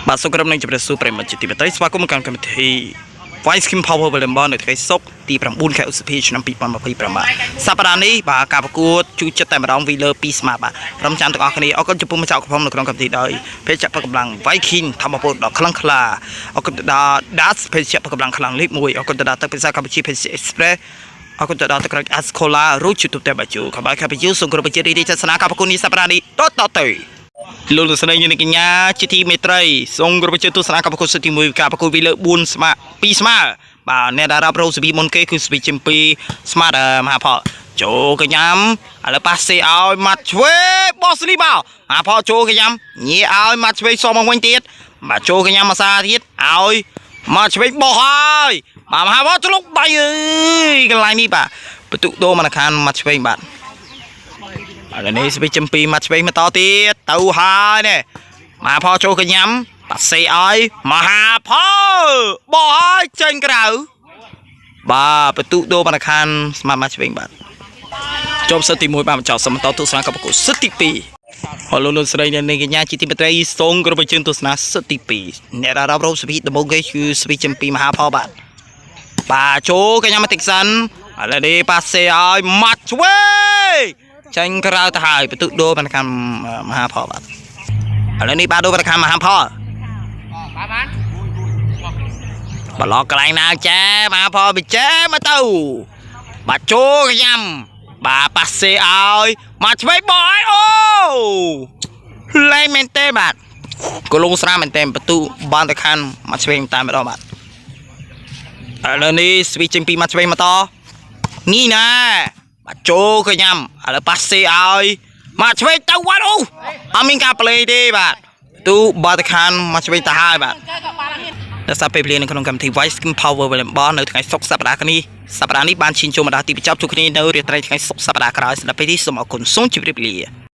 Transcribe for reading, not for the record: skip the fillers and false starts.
បាទសូមគោរពនឹងជម្រាបសួរប្រិយមិត្តជាទីមេត្រីស្វាគមន៍មកកាន់កម្មវិធី Voice Kim Power បលំបនៅថ្ងៃសុក្រទី9ខែឧសភាឆ្នាំ2025សប្តាហ៍នេះបាទការប្រកួតជួចិត្តតែម្ដងវីលើ2ស្មាបាទក្រុមចាំទាំងអស់គ្នាអរគុណចំពោះម្ចាស់កំផុងនៅក្នុងកម្មវិធីដោយភេទចាប់កម្លាំង Viking ធម្មពលដ៏ខ្លាំងក្លាអរគុណទៅដល់ Das ភេទចាប់កម្លាំងខ្លាំងលេខ1អរគុណទៅដល់ទឹកភាសាកម្ពុជាភេទ Express អរគុណទៅដល់ទឹកក្រាច់ Ascola រូចទូទៅបាជូខបាយខាពីយូសូមគោរពជារីករាយទស្សនាការប្រកួតនេះសប្តាហ៍នេះតទៅលោកលោកស្រីនាងកញ្ញាជាទីមេត្រីសូមគោរពជឿទស្សនាការប្រកួតសិតទី1ការប្រកួតវីលើ4ស្មើ2ស្មើបាទអ្នកដែលរាប់រោស្វីមុនគេគឺស្វីជំពីស្មាតមហាផលចូលកញ្ញាំឥឡូវប៉ាសេឲ្យម៉ាត់ឆ្វេបោះស្លីបោមហាផលចូលកញ្ញាំញីឲ្យម៉ាត់ឆ្វេសមកវិញទៀតបាទចូលកញ្ញាំមួយសាទៀតឲ្យម៉ាត់ឆ្វេបោះហើយបាទមហាផលឆ្លុកដៃអើយកន្លែងនេះបាទបន្ទុកដូរមកខាងម៉ាត់ឆ្វេបាទឥឡូវនេះស្វីចំពីម៉ាត់ឆ្វេងមកតទៀតទៅហើយនេះមហាផលចូលកញ្ញាំប៉ាសេឲ្យមហាផលបោះឲ្យចេញក្រៅបាទបន្ទុកដូរមកខាងស្មាតម៉ាត់ឆ្វេងបាទចប់សិតទី1បាទបញ្ចប់សមតទស្សនាកបកុសិតទី2ហៅលោកស្រីនាងកញ្ញាជាទីមេត្រីសូមគោរពជឿនទស្សនាសិតទី2អ្នករាប់រងស្វីដំបូងគេគឺស្វីចំពីមហាផលបាទចូលកញ្ញាំមកតិចសិនឥឡូវនេះប៉ាសេឲ្យម៉ាត់ឆ្វេចាញ់ក្រៅទៅហើយបន្ទុកដូរបានខាងមហាផលបាទឥឡូវនេះបាទដូរបានខាងមហាផលបឡកកន្លែងណាចាមហាផលបិចាមកទៅបាទចូលកញ្ញាំបាទប៉ាសេឲ្យមកឆ្វេងបោះឲ្យអូលេងមែនទេបាទកលងស្រាមែនទេបន្ទុកបានទៅខាងមកឆ្វេងតែម្ដងបាទឥឡូវនេះស្វីចេញពីមកឆ្វេងមកតនេះណាបាទចូលកញ្ញាំឥឡូវប៉ាសេឲ្យមកឆ្វេងទៅវត្តអូអត់មានការប្លេទេបាទទូបាតខានមកឆ្វេងទៅហើយបាទដល់សាពេលវេលានៅក្នុងកម្មវិធី Voice Kim Power បលំបនៅថ្ងៃសុក្រសប្តាហ៍នេះបានឈានចូលមកដល់ទីបញ្ចប់ជួបគ្នានៅរាត្រីថ្ងៃសុក្រសប្តាហ៍ក្រោយស្ដាប់ពេលនេះសូមអរគុណសូមជម្រាបលា